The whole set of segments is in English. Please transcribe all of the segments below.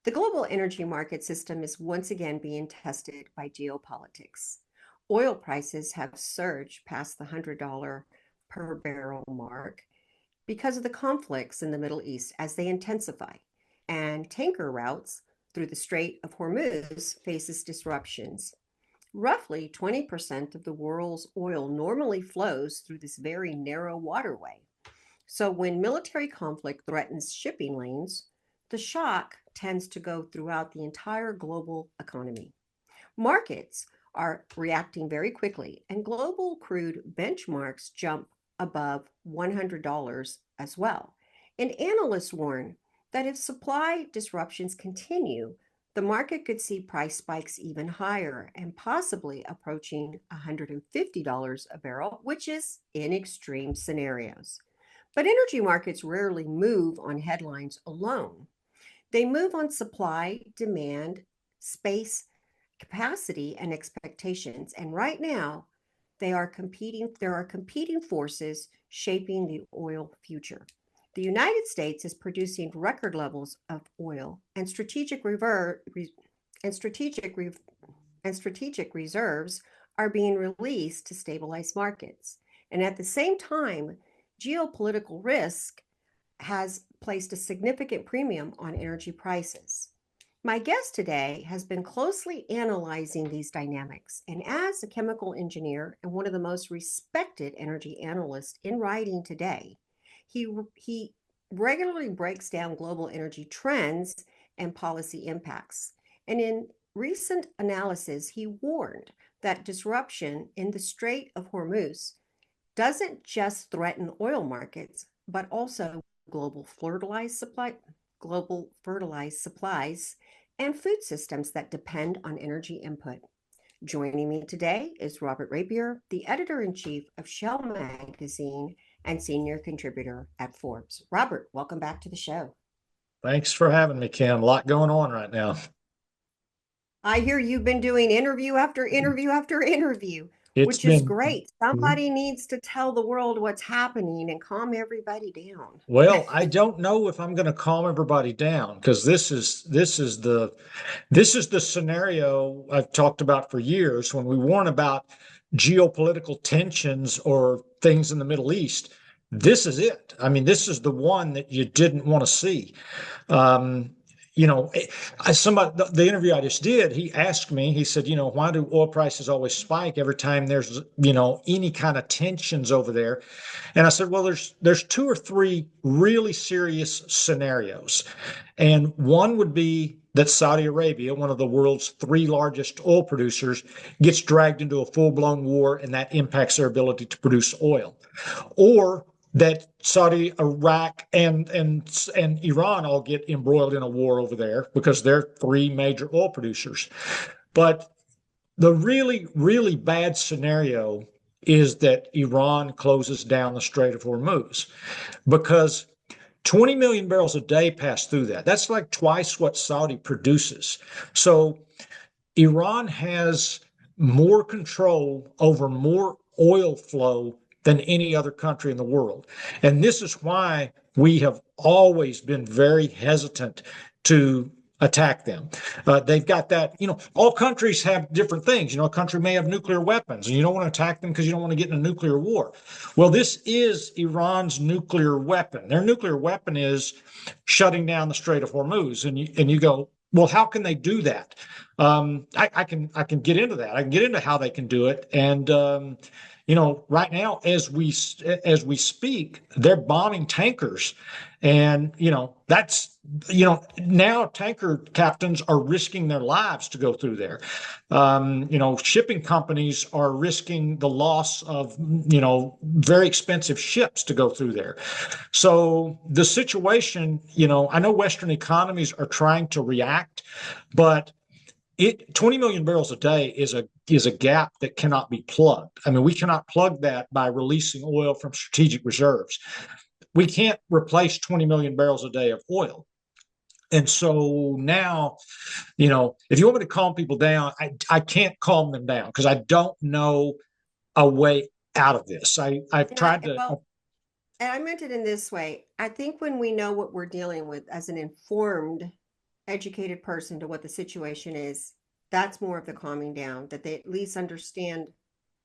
The global energy market system is once again being tested by geopolitics. Oil prices have surged past the $100 per barrel mark because of the conflicts in the Middle East as they intensify, and tanker routes through the Strait of Hormuz faces disruptions. Roughly 20% of the world's oil normally flows through this very narrow waterway. So when military conflict threatens shipping lanes, the shock tends to go throughout the entire global economy. Markets are reacting very quickly, and global crude benchmarks jump above $100 as well. And analysts warn that if supply disruptions continue, the market could see price spikes even higher and possibly approaching $150 a barrel, which is in extreme scenarios. But energy markets rarely move on headlines alone. They move on supply, demand, space, capacity, and expectations. And right now, there are competing forces shaping the oil future. The United States is producing record levels of oil, and strategic reserves are being released to stabilize markets. And at the same time, geopolitical risk has placed a significant premium on energy prices. My guest today has been closely analyzing these dynamics, and as a chemical engineer and one of the most respected energy analysts in writing today, he regularly breaks down global energy trends and policy impacts. And in recent analysis, he warned that disruption in the Strait of Hormuz doesn't just threaten oil markets, but also global fertilized supplies and food systems that depend on energy input. Joining me today is Robert Rapier, the editor-in-chief of SHALE magazine and senior contributor at Forbes. Robert, welcome back to the show. Thanks for having me, Kym. A lot going on right now. I hear you've been doing interview after interview after interview, It's which is been, great. Somebody needs to tell the world what's happening and calm everybody down. well, I don't know if I'm going to calm everybody down because this is the scenario I've talked about for years when we warn about geopolitical tensions or things in the Middle East. This is it. I mean, this is the one that you didn't want to see. Um, the interview I just did, he asked me, he said, why do oil prices always spike every time there's, any kind of tensions over there? And I said, well, there's two or three really serious scenarios. And one would be that Saudi Arabia, one of the world's three largest oil producers, gets dragged into a full-blown war, and that impacts their ability to produce oil. Or that Saudi, Iraq, and Iran all get embroiled in a war over there because they're three major oil producers. But the really, really bad scenario is that Iran closes down the Strait of Hormuz because 20 million barrels a day pass through that. That's like twice what Saudi produces. So Iran has more control over more oil flow than any other country in the world. And this is why we have always been very hesitant to attack them. They've got that, all countries have different things. A country may have nuclear weapons and you don't want to attack them because you don't want to get in a nuclear war. Well, this is Iran's nuclear weapon. Their nuclear weapon is shutting down the Strait of Hormuz. And you go, well, how can they do that? I can get into that. I can get into how they can do it. And, right now, as we speak, they're bombing tankers, and that's now tanker captains are risking their lives to go through there. Shipping companies are risking the loss of very expensive ships to go through there. So the situation, I know Western economies are trying to react, but 20 million barrels a day is a gap that cannot be plugged. I mean, we cannot plug that by releasing oil from strategic reserves. We can't replace 20 million barrels a day of oil. And so now, if you want me to calm people down, I can't calm them down because I don't know a way out of this. I've tried to. Well, and I meant it in this way. I think when we know what we're dealing with as an informed educated person to what the situation is, that's more of the calming down, that they at least understand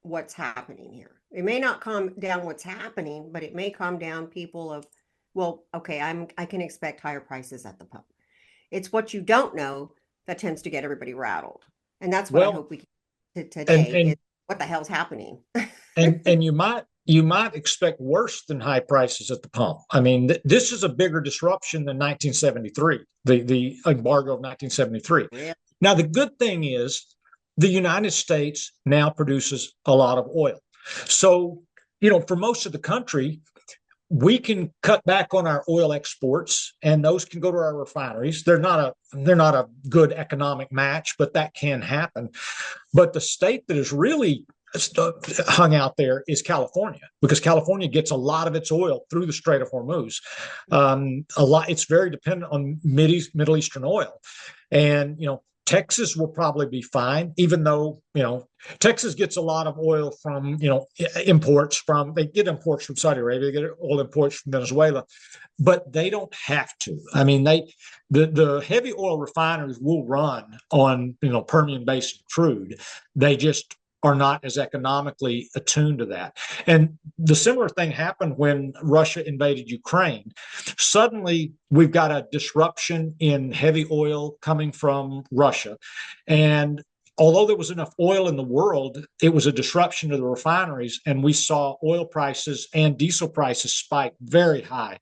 what's happening here. It may not calm down what's happening, but it may calm down people of, well, okay, I can expect higher prices at the pump. It's what you don't know that tends to get everybody rattled. And that's what I Well, hope we can today and is what the hell's happening. and you might expect worse than high prices at the pump. I mean, this is a bigger disruption than 1973, the embargo of 1973. Really? Now, the good thing is the United States now produces a lot of oil. So, for most of the country, we can cut back on our oil exports, and those can go to our refineries. They're not a good economic match, but that can happen. But the state that is really hung out there is California, because California gets a lot of its oil through the Strait of Hormuz. It's very dependent on Middle Eastern oil, and Texas will probably be fine, even though, Texas gets a lot of oil from, they get imports from Saudi Arabia, they get oil imports from Venezuela, but they don't have to. I mean, the heavy oil refineries will run on, Permian Basin crude. They just are not as economically attuned to that. And the similar thing happened when Russia invaded Ukraine. Suddenly, we've got a disruption in heavy oil coming from Russia. And although there was enough oil in the world, it was a disruption to the refineries, and we saw oil prices and diesel prices spike very high.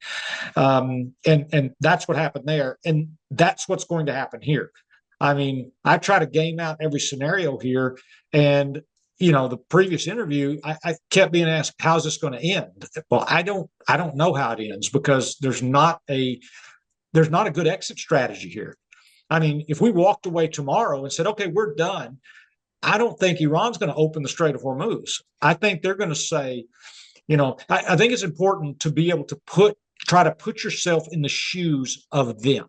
And that's what happened there. And that's what's going to happen here. I mean, I try to game out every scenario here. And, the previous interview, I kept being asked, how's this going to end? Well, I don't know how it ends, because there's not a good exit strategy here. I mean, if we walked away tomorrow and said, okay, we're done, I don't think Iran's going to open the Strait of Hormuz. I think they're going to say, I think it's important to be able to try to put yourself in the shoes of them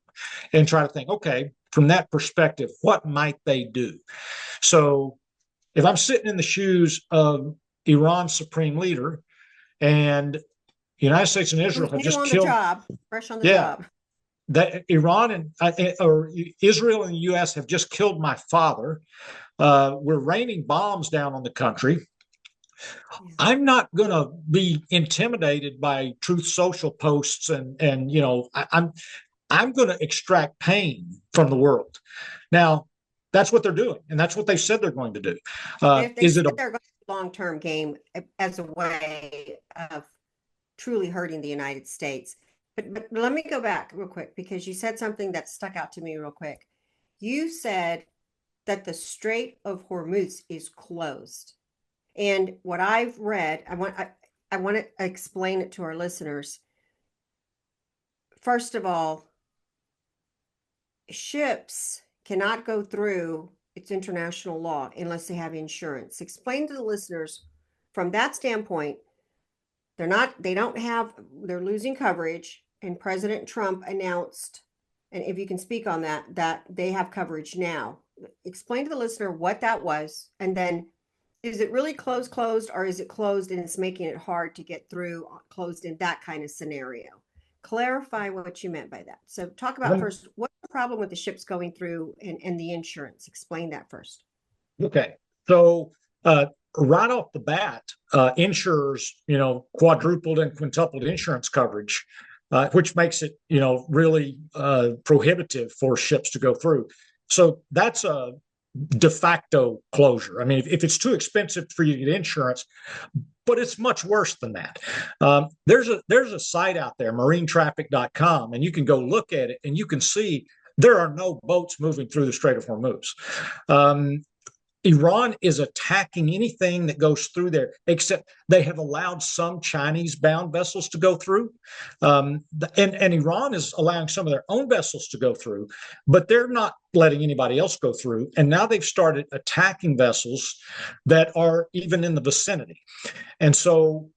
and try to think, okay, from that perspective, what might they do? So if I'm sitting in the shoes of Iran's supreme leader, and the United States and Israel have just killed, fresh on the job. That Iran or Israel and the U.S. have just killed my father. We're raining bombs down on the country. I'm not going to be intimidated by Truth Social posts, and I'm going to extract pain from the world. Now, that's what they're doing, and that's what they said they're going to do. If they said they're going to long-term game as a way of truly hurting the United States. But let me go back real quick, because you said something that stuck out to me real quick. You said that the Strait of Hormuz is closed. And what I've read, I want to explain it to our listeners. First of all, ships cannot go through, it's international law, unless they have insurance. Explain to the listeners from that standpoint, they're losing coverage. And President Trump announced, and if you can speak on that they have coverage now. Explain to the listener what that was, and then is it really closed, or is it closed and it's making it hard to get through, closed in that kind of scenario? Clarify what you meant by that. So talk about first, what's the problem with the ships going through and the insurance? Explain that first. Okay. So right off the bat, insurers, quadrupled and quintupled insurance coverage, which makes it, really prohibitive for ships to go through. So that's a de facto closure. I mean, if it's too expensive for you to get insurance, but it's much worse than that. There's a site out there, marinetraffic.com, and you can go look at it, and you can see there are no boats moving through the Strait of Hormuz. Iran is attacking anything that goes through there, except they have allowed some Chinese-bound vessels to go through. And Iran is allowing some of their own vessels to go through, but they're not letting anybody else go through. And now they've started attacking vessels that are even in the vicinity. And so,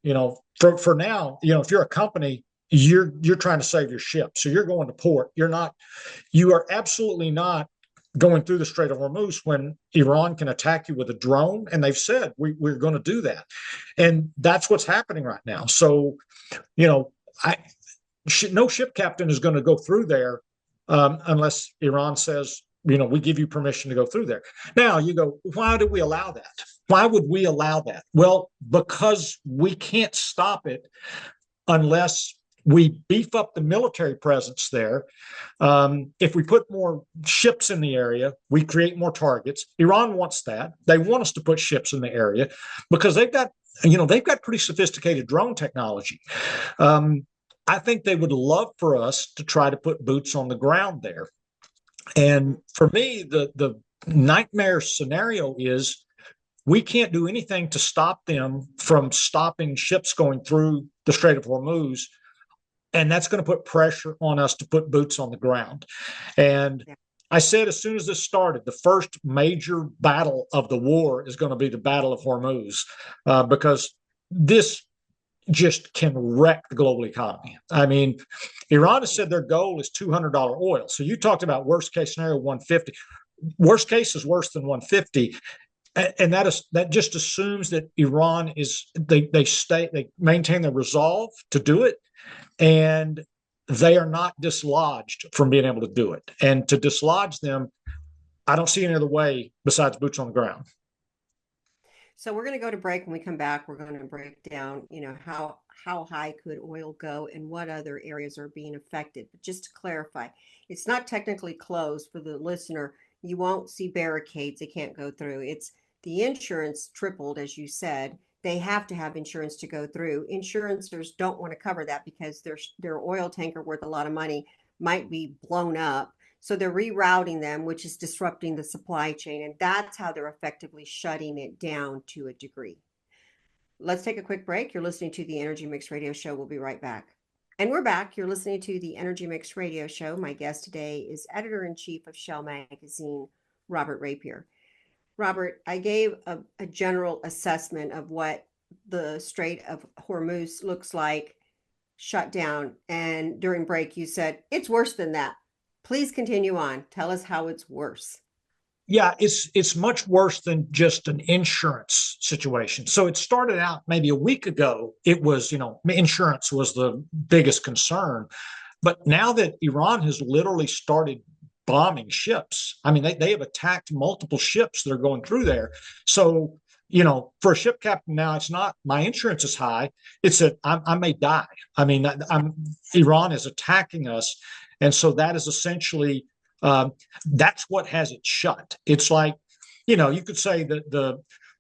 for now, if you're a company, you're trying to save your ship. So you're going to port. You are absolutely not going through the Strait of Hormuz when Iran can attack you with a drone. And they've said, we're going to do that. And that's what's happening right now. So, no ship captain is going to go through there unless Iran says, we give you permission to go through there. Now you go, why do we allow that? Why would we allow that? Well, because we can't stop it unless we beef up the military presence there. If we put more ships in the area, we create more targets. Iran wants that. They want us to put ships in the area because they've got pretty sophisticated drone technology. I think they would love for us to try to put boots on the ground there. And for me, the nightmare scenario is we can't do anything to stop them from stopping ships going through the Strait of Hormuz. And that's going to put pressure on us to put boots on the ground. And I said, as soon as this started, the first major battle of the war is going to be the Battle of Hormuz, because this just can wreck the global economy. I mean, Iran has said their goal is $200 oil. So you talked about worst case scenario, 150. Worst case is worse than 150. And that just assumes that Iran they maintain their resolve to do it, and they are not dislodged from being able to do it. And to dislodge them, I don't see any other way besides boots on the ground. So we're going to go to break. When we come back, we're going to break down, how high could oil go and what other areas are being affected. But just to clarify, it's not technically closed for the listener. You won't see barricades. They can't go through. It's the insurance tripled, as you said. They have to have insurance to go through. Insurances don't want to cover that because their oil tanker worth a lot of money might be blown up. So they're rerouting them, which is disrupting the supply chain. And that's how they're effectively shutting it down to a degree. Let's take a quick break. You're listening to the Energy Mixx Radio Show. We'll be right back. And we're back. You're listening to the Energy Mixx Radio Show. My guest today is Editor-in-Chief of SHALE Magazine, Robert Rapier. Robert, I gave a general assessment of what the Strait of Hormuz looks like shut down. And during break, you said, it's worse than that. Please continue on. Tell us how it's worse. Yeah, it's much worse than just an insurance situation. So it started out maybe a week ago. It was, insurance was the biggest concern. But now that Iran has literally started bombing ships, I mean, they have attacked multiple ships that are going through there. So, for a ship captain now, it's not my insurance is high. It's that I may die. I mean, Iran is attacking us. And so that is essentially, that's what has it shut. It's like, you could say that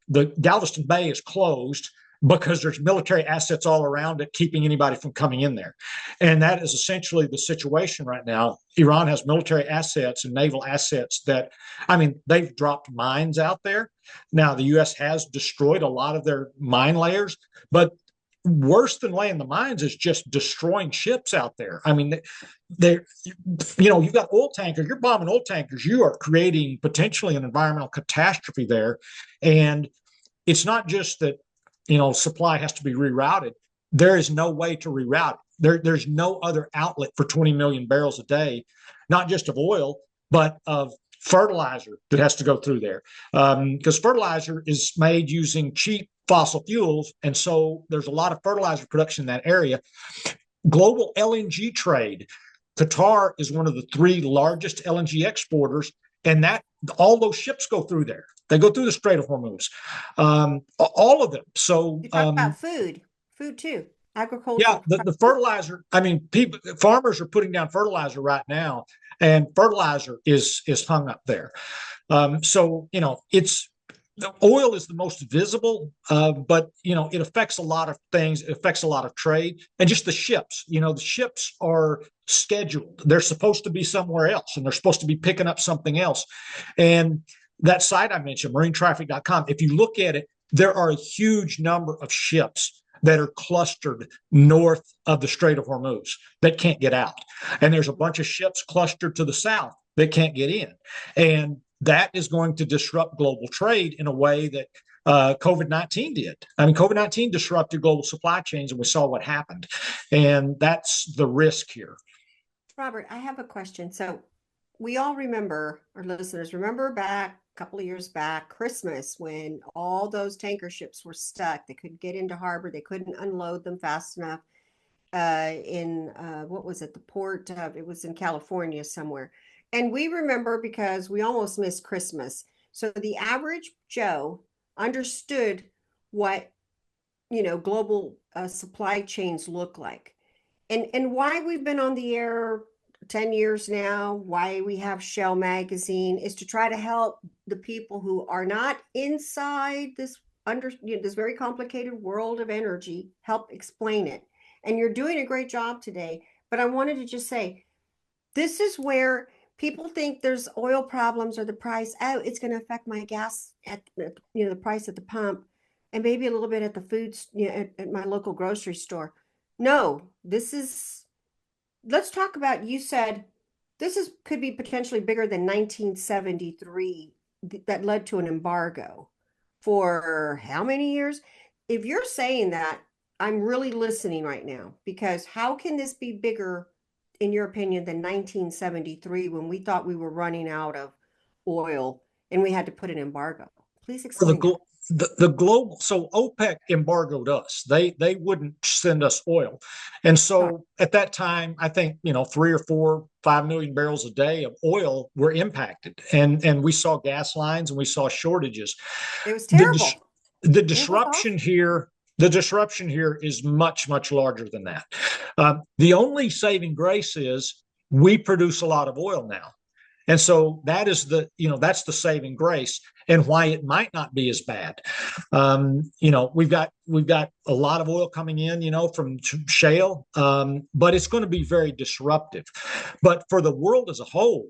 the Galveston Bay is closed because there's military assets all around it, keeping anybody from coming in there. And that is essentially the situation right now. Iran has military assets and naval assets that, they've dropped mines out there. Now, the U.S. has destroyed a lot of their mine layers, but worse than laying the mines is just destroying ships out there. I mean, you've got oil tankers, you're bombing oil tankers, you are creating potentially an environmental catastrophe there. And it's not just that, supply has to be rerouted. There is no way to reroute it. There's no other outlet for 20 million barrels a day, not just of oil, but of fertilizer that has to go through there. Because fertilizer is made using cheap fossil fuels. And so there's a lot of fertilizer production in that area. Global LNG trade. Qatar is one of the 3 largest LNG exporters, and that all those ships go through there. They go through the Strait of Hormuz, all of them. So you talk about food too, agriculture. Yeah, the fertilizer. Farmers are putting down fertilizer right now, and fertilizer is hung up there. So it's. The oil is the most visible, but it affects a lot of things. It affects a lot of trade and just the ships. The ships are scheduled. They're supposed to be somewhere else, and they're supposed to be picking up something else. And that site I mentioned, marinetraffic.com, if you look at it, there are a huge number of ships that are clustered north of the Strait of Hormuz that can't get out. And there's a bunch of ships clustered to the south that can't get in. And that is going to disrupt global trade in a way that COVID-19 did. COVID-19 disrupted global supply chains, and we saw what happened. And that's the risk here. Robert, I have a question. So we all remember, our listeners remember back a couple of years back, Christmas, when all those tanker ships were stuck. They couldn't get into harbor. They couldn't unload them fast enough. in what was it, the port of, it was in California somewhere. And we remember because we almost missed Christmas. So the average Joe understood what, global supply chains look like. And why we've been on the air 10 years now, why we have SHALE magazine is to try to help the people who are not inside this this very complicated world of energy, help explain it. And you're doing a great job today, but I wanted to just say this is where people think there's oil problems or the price. Oh, it's going to affect my gas at the price at the pump, and maybe a little bit at the foods, at my local grocery store. No, this is. Let's talk about. You said this is could be potentially bigger than 1973 that led to an embargo for how many years? If you're saying that, I'm really listening right now, because how can this be bigger, in your opinion, than 1973 when we thought we were running out of oil and we had to put an embargo? Please For the explain that. the global, so OPEC embargoed us. They wouldn't send us oil, and Sorry. so at that time, I think 3 or 4, 5 million barrels a day of oil were impacted, and we saw gas lines and we saw shortages. It was The terrible. the It was disruption awful. here. The disruption here is much, much larger than that. The only saving grace is we produce a lot of oil now. And so that is that's the saving grace, and why it might not be as bad. We've got a lot of oil coming in, from shale, but it's going to be very disruptive. But for the world as a whole,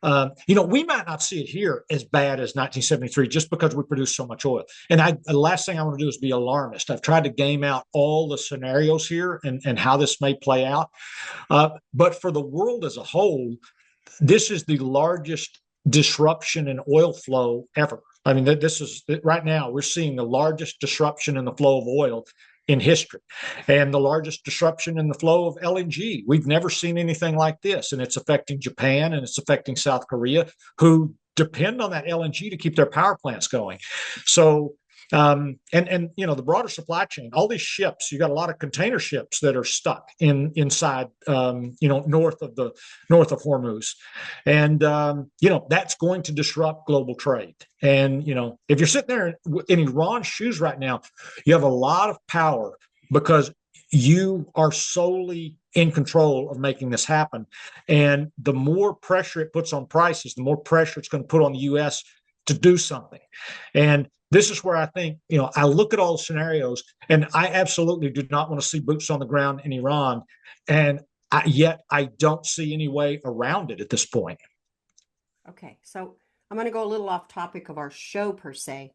we might not see it here as bad as 1973 just because we produce so much oil. And the last thing I want to do is be alarmist. I've tried to game out all the scenarios here and how this may play out. But for the world as a whole, this is the largest disruption in oil flow ever. I mean, this is right now we're seeing the largest disruption in the flow of oil in history, and the largest disruption in the flow of LNG. We've never seen anything like this, and it's affecting Japan and it's affecting South Korea, who depend on that LNG to keep their power plants going. So the broader supply chain, all these ships, you got a lot of container ships that are stuck inside north of Hormuz, and that's going to disrupt global trade. And if you're sitting there in Iran's shoes right now, you have a lot of power because you are solely in control of making this happen. And the more pressure it puts on prices, the more pressure it's going to put on the U.S. to do something. And this is where I think, I look at all the scenarios, and I absolutely do not want to see boots on the ground in Iran. And yet I don't see any way around it at this point. Okay, so I'm going to go a little off topic of our show per se,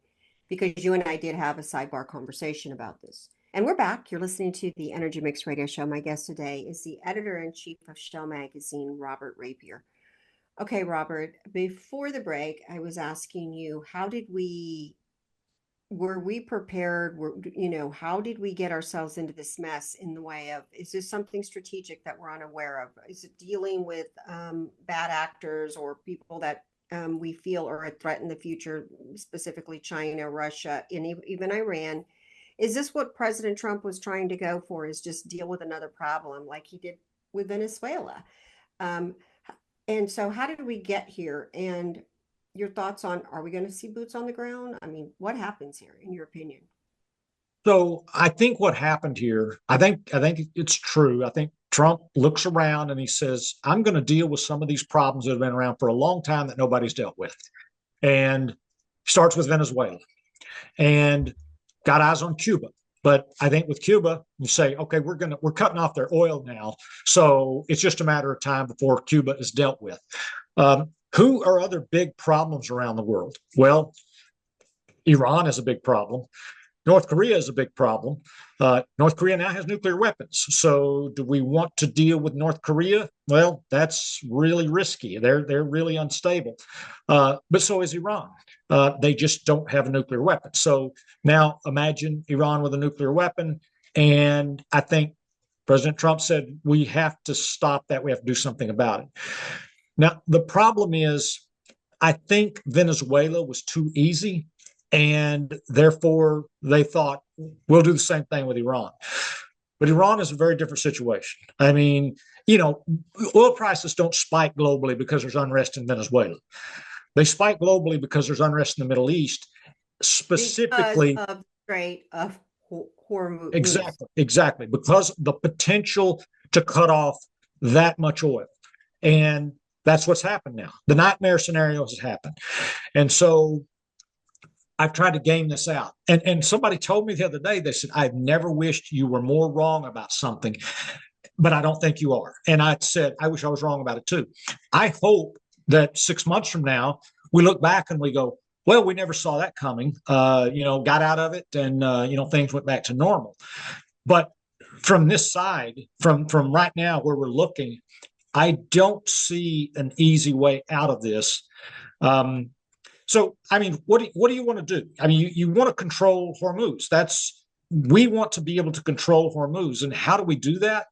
because you and I did have a sidebar conversation about this. And we're back. You're listening to the Energy Mixx Radio Show. My guest today is the editor-in-chief of SHALE magazine, Robert Rapier. Okay, Robert, before the break, I was asking you, were we prepared? How did we get ourselves into this mess in the way of, is this something strategic that we're unaware of? Is it dealing with bad actors or people that we feel are a threat in the future, specifically China, Russia, and even Iran? Is this what President Trump was trying to go for, is just deal with another problem like he did with Venezuela? And so how did we get here? And your thoughts on, are we going to see boots on the ground? I mean, what happens here in your opinion? So I think what happened here, I think it's true. I think Trump looks around and he says, I'm going to deal with some of these problems that have been around for a long time that nobody's dealt with. And starts with Venezuela and got eyes on Cuba. But I think with Cuba, you say, okay, we're cutting off their oil now. So it's just a matter of time before Cuba is dealt with. Who are other big problems around the world? Well, Iran is a big problem. North Korea is a big problem. North Korea now has nuclear weapons. So do we want to deal with North Korea? Well, that's really risky. They're really unstable. But so is Iran. They just don't have a nuclear weapon. So now imagine Iran with a nuclear weapon. And I think President Trump said, we have to stop that. We have to do something about it. Now, the problem is, I think Venezuela was too easy, and therefore they thought, we'll do the same thing with Iran. But Iran is a very different situation. I mean, oil prices don't spike globally because there's unrest in Venezuela. They spike globally because there's unrest in the Middle East, specifically because of Strait of Hormuz. Exactly, because the potential to cut off that much oil. And that's what's happened now. The nightmare scenario has happened. And so I've tried to game this out. And somebody told me the other day, they said, I've never wished you were more wrong about something, but I don't think you are. And I said, I wish I was wrong about it too. I hope that 6 months from now, we look back and we go, well, we never saw that coming, got out of it and, things went back to normal. But from this side, from right now where we're looking, I don't see an easy way out of this. So, I mean, what do you want to do? I mean, you want to control Hormuz. We want to be able to control Hormuz. And how do we do that?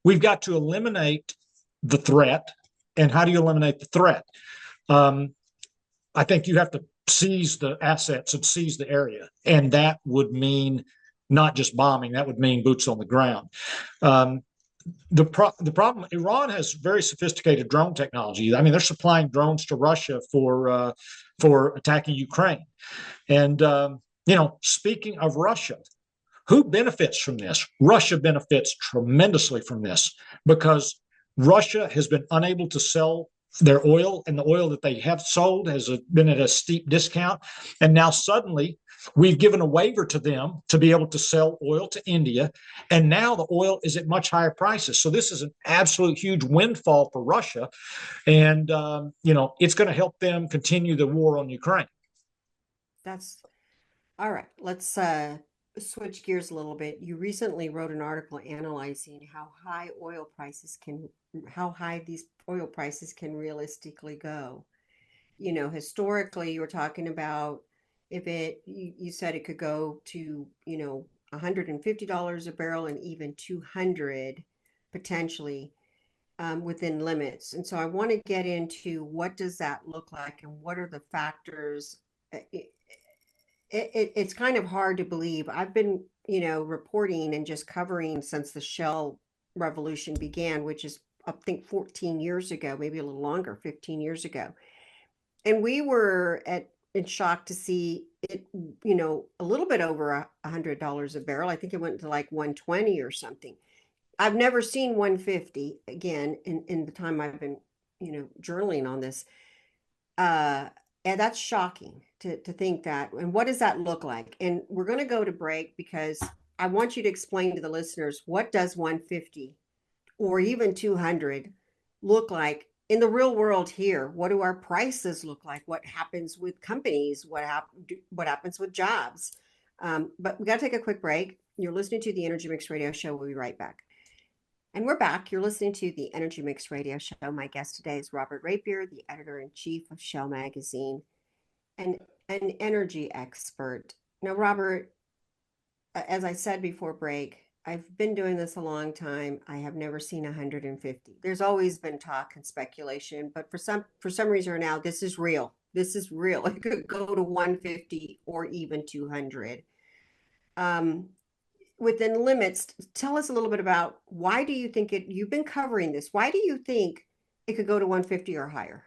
We've got to eliminate the threat. And how do you eliminate the threat? I think you have to seize the assets and seize the area. And that would mean not just bombing, that would mean boots on the ground. The problem, Iran has very sophisticated drone technology. I mean, they're supplying drones to Russia for attacking Ukraine. And, speaking of Russia, who benefits from this? Russia benefits tremendously from this because Russia has been unable to sell their oil, and the oil that they have sold has been at a steep discount. And now suddenly we've given a waiver to them to be able to sell oil to India. And now the oil is at much higher prices. So this is an absolute huge windfall for Russia. And, it's going to help them continue the war on Ukraine. That's all right. Let's switch gears a little bit. You recently wrote an article analyzing how high these oil prices can realistically go. Historically, you were talking about you said it could go to, $150 a barrel and even 200 potentially within limits. And so I want to get into what does that look like and what are the factors. It's kind of hard to believe. I've been, reporting and just covering since the shale revolution began, which is, I think, 14 years ago, maybe a little longer, 15 years ago. And we were in shock to see it, a little bit over $100 a barrel. I think it went to like 120 or something. I've never seen 150 again in the time I've been, journaling on this. And that's shocking to think that. And what does that look like? And we're going to go to break because I want you to explain to the listeners, what does 150 or even 200 look like in the real world here? What do our prices look like? What happens with companies? What happens with jobs? But we got to take a quick break. You're listening to the Energy Mixx Radio Show. We'll be right back. And we're back. You're listening to the Energy Mixx Radio Show. My guest today is Robert Rapier, the editor-in-chief of SHALE magazine and an energy expert. Now, Robert, as I said before break, I've been doing this a long time. I have never seen 150. There's always been talk and speculation, but for some reason now, this is real. This is real. It could go to 150 or even 200. Within limits, tell us a little bit about why do you think you've been covering this. Why do you think it could go to 150 or higher?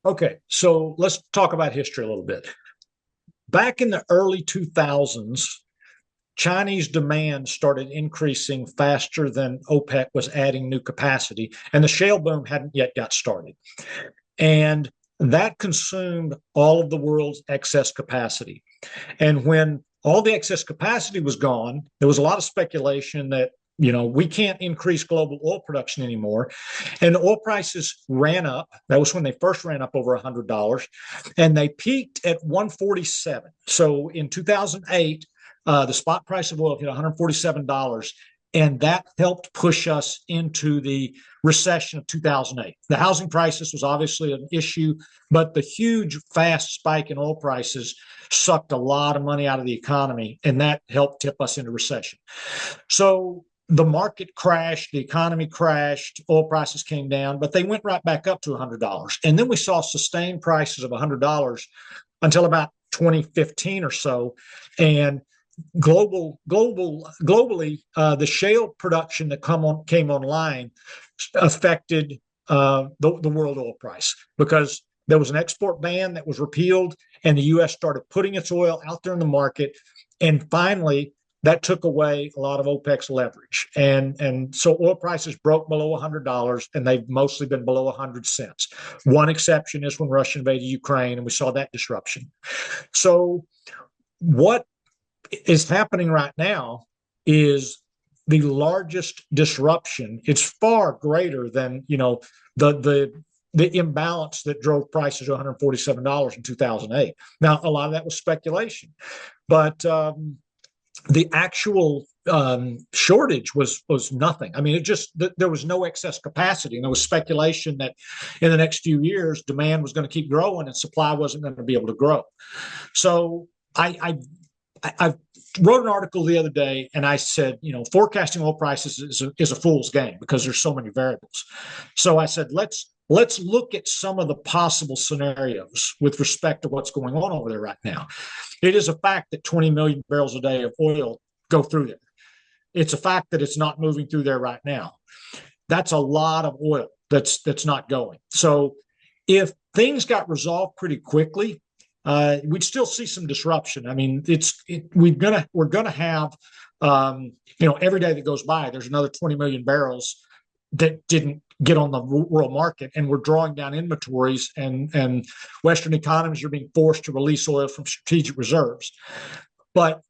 Okay, so let's talk about history a little bit. Back in the early 2000s, Chinese demand started increasing faster than OPEC was adding new capacity, and the shale boom hadn't yet got started. And that consumed all of the world's excess capacity. And when all the excess capacity was gone, there was a lot of speculation that, we can't increase global oil production anymore. And the oil prices ran up. That was when they first ran up over $100. And they peaked at 147. So in 2008, the spot price of oil hit $147. And that helped push us into the recession of 2008. The housing crisis was obviously an issue, but the huge, fast spike in oil prices sucked a lot of money out of the economy, and that helped tip us into recession. So the market crashed, the economy crashed, oil prices came down, but they went right back up to $100. And then we saw sustained prices of $100 until about 2015 or so. And globally, the shale production that came online affected the world oil price because there was an export ban that was repealed, and the U.S. started putting its oil out there in the market, and finally that took away a lot of OPEC's leverage, and so oil prices broke below $100, and they've mostly been below 100 cents. One exception is when Russia invaded Ukraine, and we saw that disruption. So what is happening right now is the largest disruption. It's far greater than the imbalance that drove prices to $147 in 2008. Now, a lot of that was speculation, but the actual shortage was nothing. I mean, there was no excess capacity, and there was speculation that in the next few years demand was going to keep growing and supply wasn't going to be able to grow. So I wrote an article the other day, and I said, forecasting oil prices is a fool's game because there's so many variables. So I said, let's look at some of the possible scenarios with respect to what's going on over there right now. It is a fact that 20 million barrels a day of oil go through there. It's a fact that it's not moving through there right now. That's a lot of oil that's not going. So if things got resolved pretty quickly, we'd still see some disruption. I mean, we're gonna have every day that goes by, there's another 20 million barrels that didn't get on the world market, and we're drawing down inventories, and Western economies are being forced to release oil from strategic reserves. But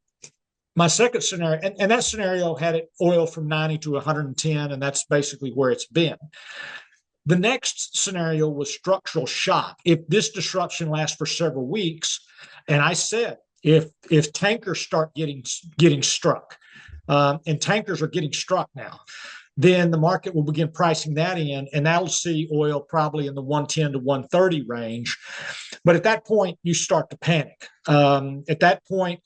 my second scenario, and that scenario had it oil from 90 to 110, and that's basically where it's been. The next scenario was structural shock. If this disruption lasts for several weeks, and I said, if tankers start getting struck, and tankers are getting struck now, then the market will begin pricing that in, and that'll see oil probably in the 110 to 130 range. But at that point, you start to panic. At that point,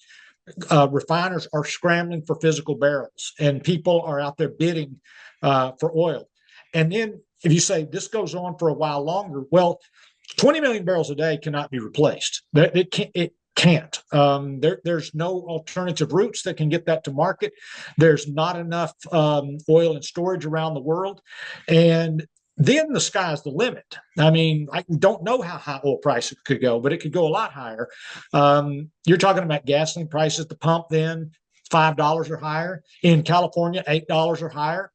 refiners are scrambling for physical barrels, and people are out there bidding for oil. And then if you say this goes on for a while longer, well, 20 million barrels a day cannot be replaced. It can't. There's no alternative routes that can get that to market. There's not enough oil in storage around the world. And then the sky's the limit. I mean, I don't know how high oil prices could go, but it could go a lot higher. You're talking about gasoline prices at the pump then, $5 or higher. In California, $8 or higher.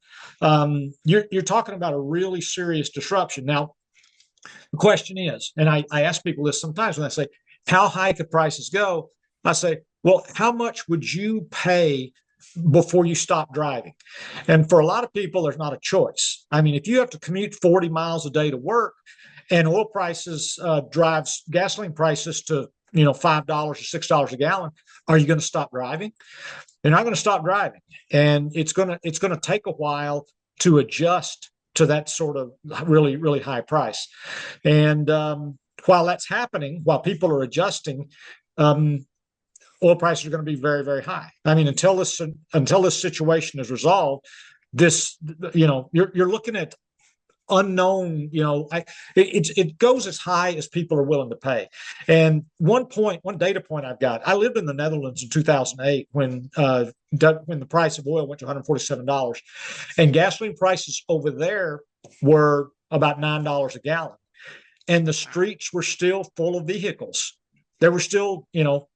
You're talking about a really serious disruption. Now, the question is, and I ask people this sometimes when I say, how high could prices go? I say, well, how much would you pay before you stop driving? And for a lot of people, there's not a choice. I mean, if you have to commute 40 miles a day to work, and oil prices drives gasoline prices to $5 or $6 a gallon, are you going to stop driving? They're not going to stop driving, and it's going to take a while to adjust to that sort of really, really high price. And while that's happening, while people are adjusting, oil prices are going to be very, very high. I mean, until this situation is resolved, you're looking at unknown. It goes as high as people are willing to pay. And one data point I've got: I lived in the Netherlands in 2008 when the price of oil went to $147, and gasoline prices over there were about $9 a gallon, and the streets were still full of vehicles. There were still,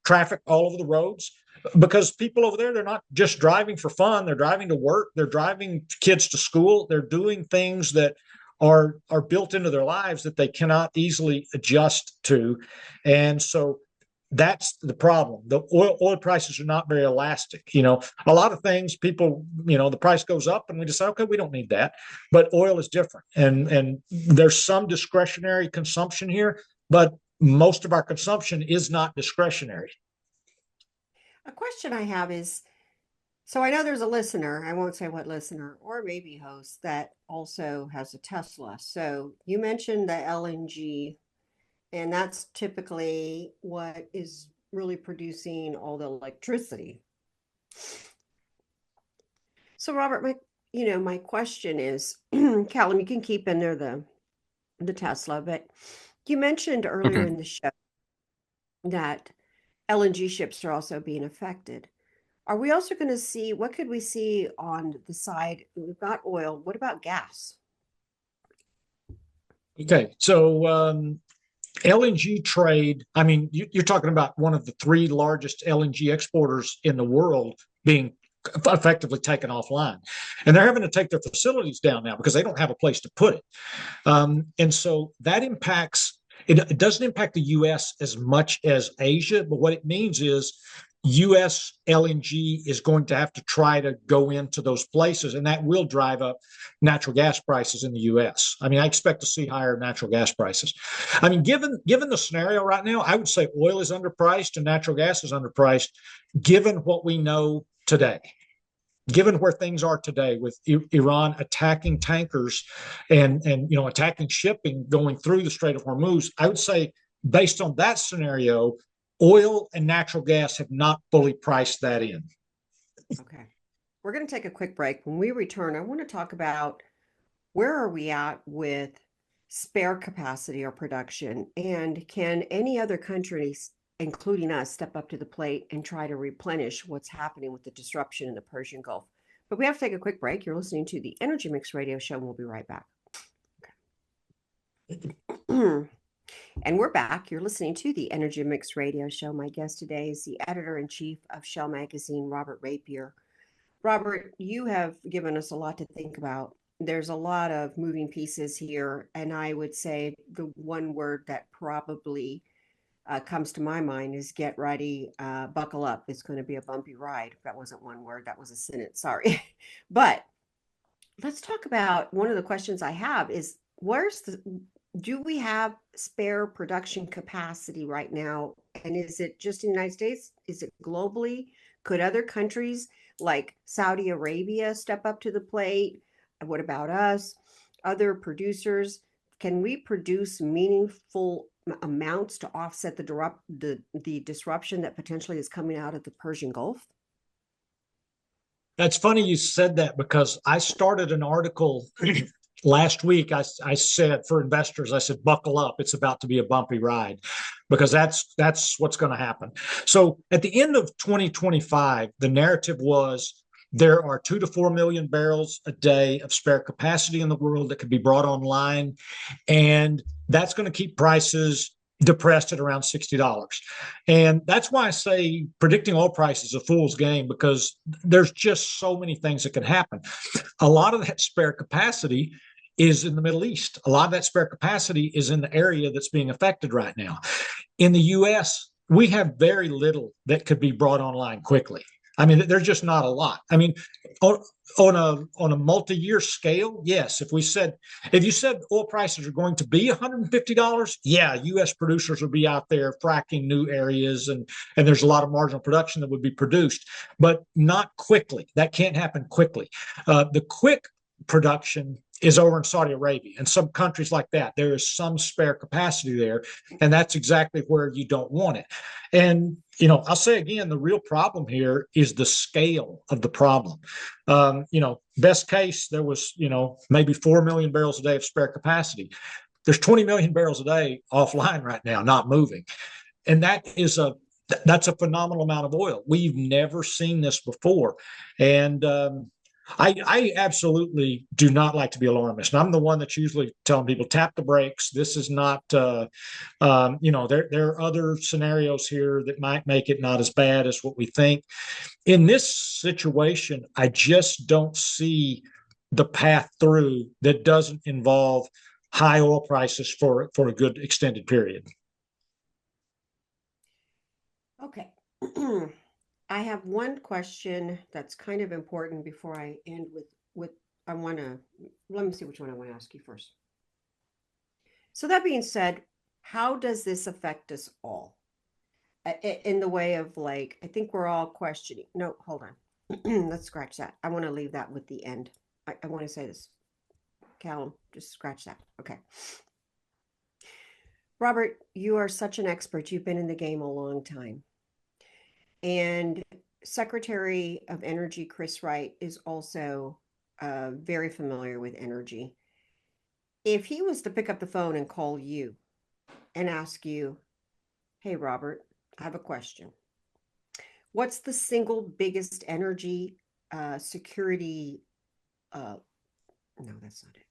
traffic all over the roads, because people over there, they're not just driving for fun. They're driving to work. They're driving kids to school. They're doing things that are built into their lives that they cannot easily adjust to. And so that's the problem. The oil prices are not very elastic. A lot of things people, the price goes up and we just say, okay, we don't need that. But oil is different. And there's some discretionary consumption here, but most of our consumption is not discretionary. A question I have is, so I know there's a listener, I won't say what listener, or maybe host, that also has a Tesla. So you mentioned the LNG, and that's typically what is really producing all the electricity. So Robert, my question is, Callum, you can keep in there the Tesla, but you mentioned earlier in the show that LNG ships are also being affected. Are we also going to see, what could we see on the side? We've got oil. What about gas? Okay, so LNG trade, I mean, you're talking about one of the three largest LNG exporters in the world being effectively taken offline. And they're having to take their facilities down now because they don't have a place to put it. And so that impacts, it doesn't impact the US as much as Asia, but what it means is US LNG is going to have to try to go into those places, and that will drive up natural gas prices in the US. I mean, I expect to see higher natural gas prices. I mean, given the scenario right now, I would say oil is underpriced and natural gas is underpriced, given what we know today. Given where things are today with Iran attacking tankers and attacking shipping going through the Strait of Hormuz, I would say based on that scenario, oil and natural gas have not fully priced that in. Okay. We're going to take a quick break. When we return, I want to talk about where are we at with spare capacity or production, and can any other countries, including us, step up to the plate and try to replenish what's happening with the disruption in the Persian Gulf. But we have to take a quick break. You're listening to the Energy Mixx Radio Show, and we'll be right back. Okay. And we're back. You're listening to the Energy Mixx Radio Show. My guest today is the editor-in-chief of SHALE magazine, Robert Rapier. Robert, you have given us a lot to think about. There's a lot of moving pieces here, and I would say the one word that probably comes to my mind is get ready, buckle up. It's going to be a bumpy ride. That wasn't one word, that was a sentence, sorry. But let's talk about, one of the questions I have is, do we have spare production capacity right now? And is it just in the United States? Is it globally? Could other countries like Saudi Arabia step up to the plate? What about us? Other producers? Can we produce meaningful amounts to offset the disruption that potentially is coming out of the Persian Gulf? That's funny you said that, because I started an article last week. I said, for investors, I said, buckle up. It's about to be a bumpy ride, because that's what's going to happen. So at the end of 2025, the narrative was there are 2 to 4 million barrels a day of spare capacity in the world that could be brought online. And that's going to keep prices depressed at around $60. And that's why I say predicting oil prices is a fool's game, because there's just so many things that can happen. A lot of that spare capacity is in the Middle East. A lot of that spare capacity is in the area that's being affected right now. In the US, we have very little that could be brought online quickly. I mean, there's just not a lot. I mean, on a multi-year scale, yes. If you said oil prices are going to be $150, yeah, U.S. producers would be out there fracking new areas, and there's a lot of marginal production that would be produced, but not quickly. That can't happen quickly. The quick production is over in Saudi Arabia and some countries like that. There is some spare capacity there, and that's exactly where you don't want it. And I'll say again, the real problem here is the scale of the problem. Best case, there was maybe 4 million barrels a day of spare capacity. There's 20 million barrels a day offline right now, not moving, and that's a phenomenal amount of oil. We've never seen this before, and I absolutely do not like to be alarmist. And I'm the one that's usually telling people, tap the brakes. This is not, there are other scenarios here that might make it not as bad as what we think. In this situation, I just don't see the path through that doesn't involve high oil prices for a good extended period. Okay. I have one question that's kind of important before I end with let me see which one I want to ask you first. So that being said, how does this affect us all? In the way of, like, I think we're all questioning. No, hold on. Let's scratch that. I want to leave that with the end. I want to say this. Callum, just scratch that. Okay. Robert, you are such an expert. You've been in the game a long time. And Secretary of Energy Chris Wright is also very familiar with energy. If he was to pick up the phone and call you and ask you, hey, Robert, I have a question. What's the single biggest energy security? No, that's not it.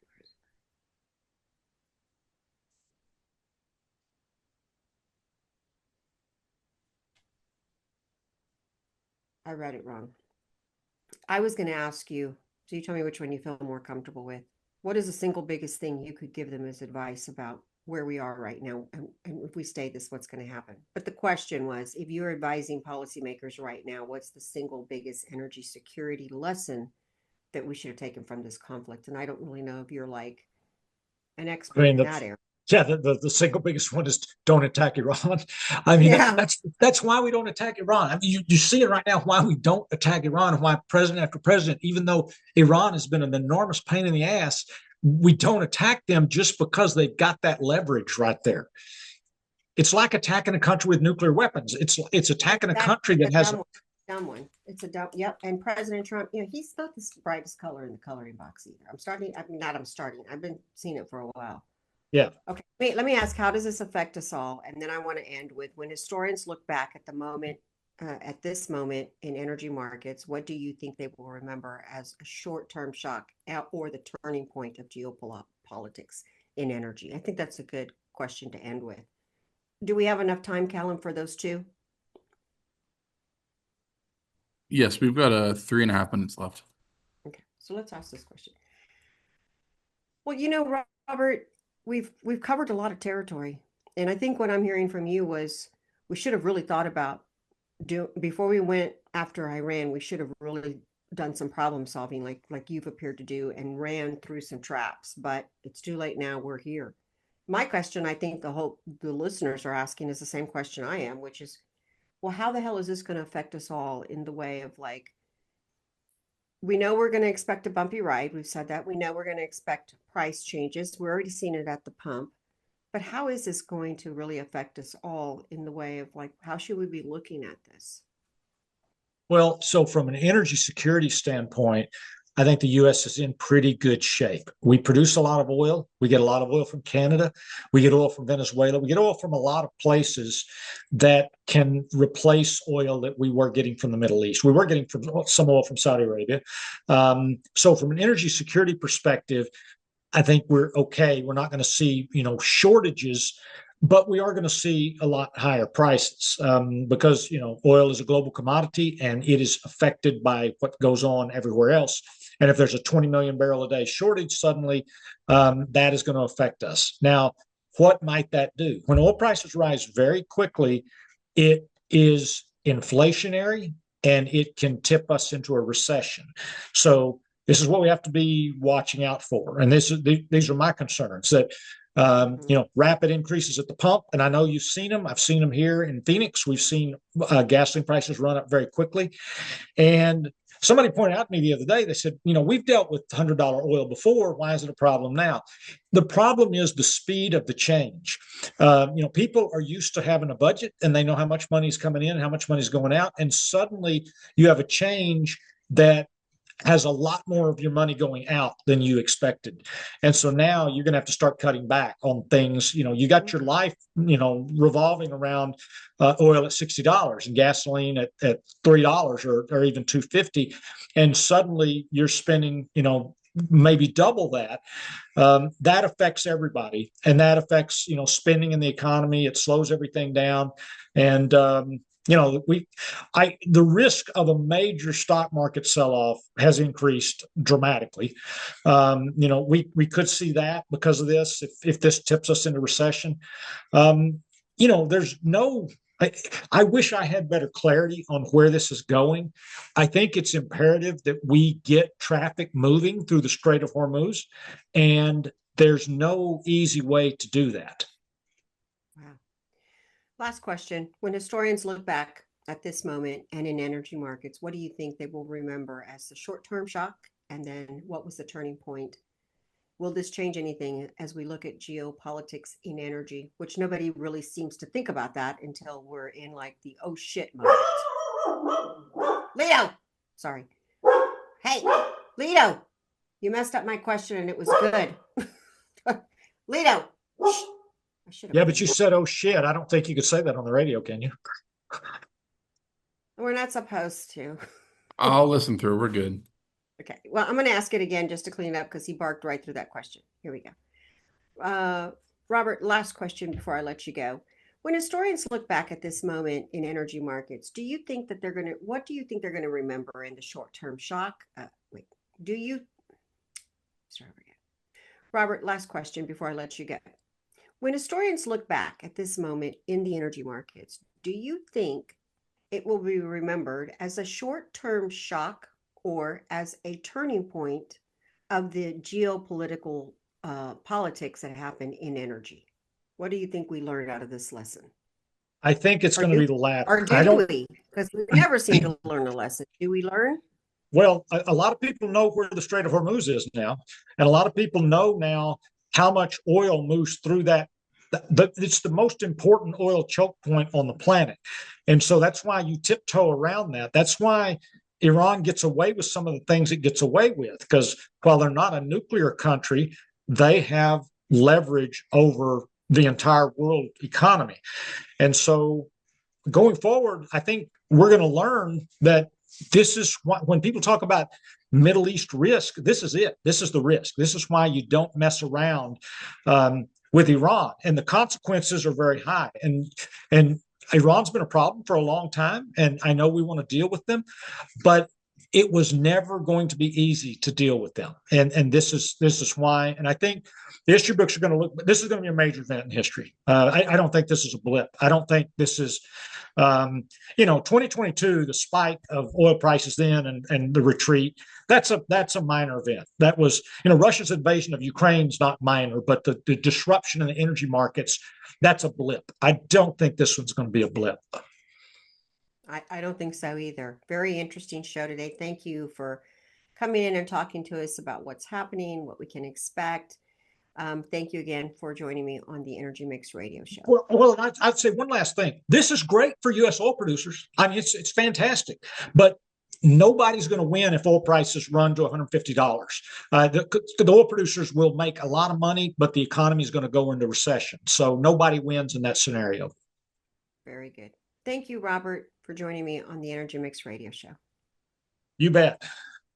I read it wrong. I was going to ask you, so you tell me which one you feel more comfortable with. What is the single biggest thing you could give them as advice about where we are right now? And if we stay this, what's going to happen? But the question was, if you're advising policymakers right now, what's the single biggest energy security lesson that we should have taken from this conflict? And I don't really know if you're like an I expert mean, in that area. yeah, the single biggest one is don't attack Iran. I mean, Yeah. that's why we don't attack Iran. I mean, you see it right now why we don't attack Iran and why president after president, even though Iran has been an enormous pain in the ass, we don't attack them just because they've got that leverage right there. It's like attacking a country with nuclear weapons. It's attacking a country that has dumb one. It's a dumb. Yep. And President Trump, he's not the brightest color in the coloring box either. I've been seeing it for a while. Yeah. Okay. Wait, let me ask, how does this affect us all? And then I want to end with, when historians look back at the moment, at this moment in energy markets, what do you think they will remember as a short-term shock or the turning point of geopolitics in energy? I think that's a good question to end with. Do we have enough time, Callum, for those two? Yes, we've got 3.5 minutes left. Okay, so let's ask this question. Well, Robert, we've covered a lot of territory, and I think what I'm hearing from you was we should have really thought about before we went after Iran. We should have really done some problem solving, like you've appeared to do, and ran through some traps. But it's too late now. We're here. My question, I think the listeners are asking, is the same question I am, which is, well, how the hell is this going to affect us all in the way of, like, we know we're going to expect a bumpy ride. We've said that. We know we're going to expect price changes. We're already seeing it at the pump. But how is this going to really affect us all in the way of, like, how should we be looking at this? Well, so from an energy security standpoint, I think the U.S. is in pretty good shape. We produce a lot of oil. We get a lot of oil from Canada. We get oil from Venezuela. We get oil from a lot of places that can replace oil that we were getting from the Middle East. We were getting some oil from Saudi Arabia. So from an energy security perspective, I think we're okay. We're not going to see, shortages, but we are going to see a lot higher prices because, oil is a global commodity and it is affected by what goes on everywhere else. And if there's a 20 million barrel a day shortage, suddenly that is going to affect us. Now, what might that do? When oil prices rise very quickly, it is inflationary and it can tip us into a recession. So this is what we have to be watching out for. And these are my concerns, that rapid increases at the pump. And I know you've seen them. I've seen them here in Phoenix. We've seen gasoline prices run up very quickly. And somebody pointed out to me the other day, they said, we've dealt with $100 oil before. Why is it a problem now? The problem is the speed of the change. People are used to having a budget and they know how much money is coming in and how much money is going out. And suddenly you have a change that has a lot more of your money going out than you expected. And so now you're going to have to start cutting back on things. You got your life, revolving around oil at $60 and gasoline at $3 or even $2.50. And suddenly you're spending, maybe double that. That affects everybody. And that affects, spending in the economy. It slows everything down. And, the risk of a major stock market sell-off has increased dramatically. We could see that because of this, if this tips us into recession. There's no. I wish I had better clarity on where this is going. I think it's imperative that we get traffic moving through the Strait of Hormuz, and there's no easy way to do that. Last question. When historians look back at this moment and in energy markets, what do you think they will remember as the short-term shock? And then what was the turning point? Will this change anything as we look at geopolitics in energy, which nobody really seems to think about that until we're in, like, the oh shit moment. Leo! Sorry. Hey, Leo! You messed up my question and it was good. Leo! Yeah, but you said, oh shit. I don't think you could say that on the radio, can you? We're not supposed to. I'll listen through. We're good. Okay. Well, I'm going to ask it again just to clean it up because he barked right through that question. Here we go. Robert, last question before I let you go. When historians look back at this moment in energy markets, what do you think they're going to remember in the short-term shock? Robert, last question before I let you go. When historians look back at this moment in the energy markets, do you think it will be remembered as a short-term shock or as a turning point of the geopolitical politics that happen in energy? What do you think we learned out of this lesson? I think it's going to be the latter. Or do we? Because we never seem to learn a lesson. Do we learn? Well, a lot of people know where the Strait of Hormuz is now, and a lot of people know now how much oil moves through that. It's the most important oil choke point on the planet. And so that's why you tiptoe around that. That's why Iran gets away with some of the things it gets away with, because while they're not a nuclear country, they have leverage over the entire world economy. And so going forward, I think we're going to learn that this is what, when people talk about Middle East risk, this is it. This is the risk. This is why you don't mess around with Iran, and the consequences are very high. And Iran's been a problem for a long time, and I know we want to deal with them, but it was never going to be easy to deal with them. And this is why. And I think the history books are going to look. This is going to be a major event in history. I don't think this is a blip. I don't think this is, 2022, the spike of oil prices then and the retreat. That's a minor event. That was, Russia's invasion of Ukraine's not minor, but the disruption in the energy markets, that's a blip. I don't think this one's going to be a blip. I don't think so either. Very interesting show today. Thank you for coming in and talking to us about what's happening, what we can expect. Thank you again for joining me on the Energy Mixx Radio Show. Well, I'd say one last thing. This is great for U.S. oil producers. I mean, it's fantastic, but nobody's going to win if oil prices run to $150. The oil producers will make a lot of money, but the economy is going to go into recession. So nobody wins in that scenario. Very good. Thank you, Robert, for joining me on the Energy Mixx Radio Show. You bet.